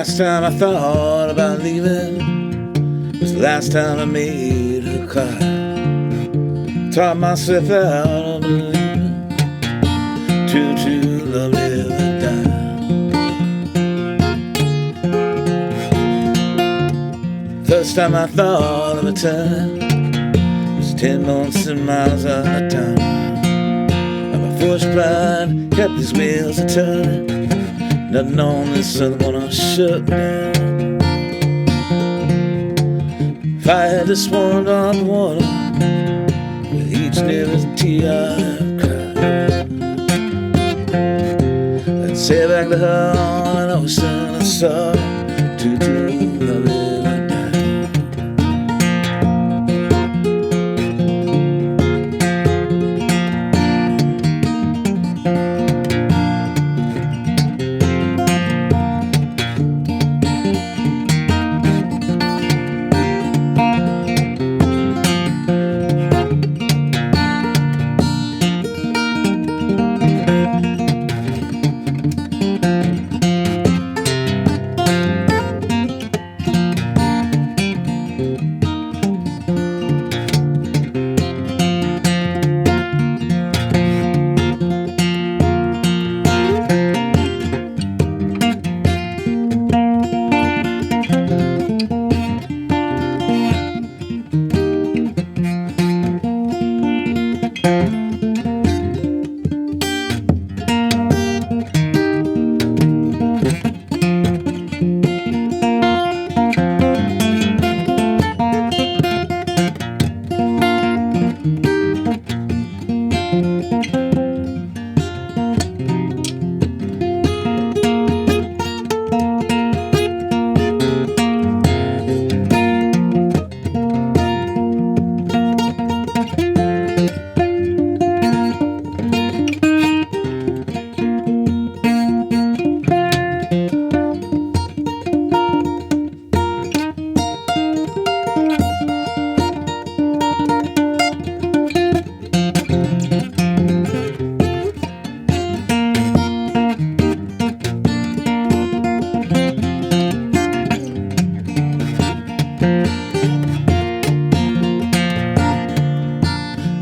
last time I thought about leaving was the last time I made her cry. Taught myself out of believing true love never died. First time I thought of a turn was 10 months and miles out of town. And my first pride kept these wheels a turning. Nothing on this other gonna shut me down. If I had just one drop of water with each nearest tear I've cried, I'd say back to her on an ocean of sorrow to love it.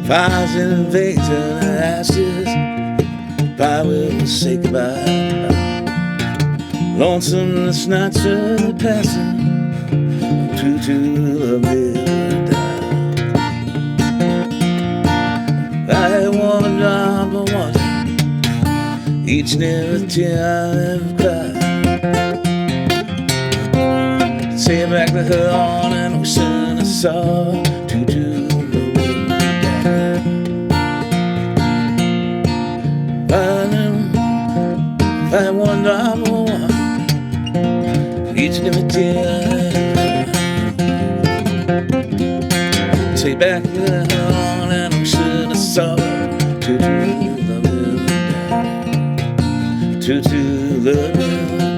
Fires and veins and ashes, I will say goodbye. Lonesomeness nights are passing, true love never died. I had one drop of water, each and every tear I ever cried. Say it back to her on an ocean of sorrow, true I one drop of water, each and every tear. Take back the on and I'm sure the sorrow to love never died. To love never died.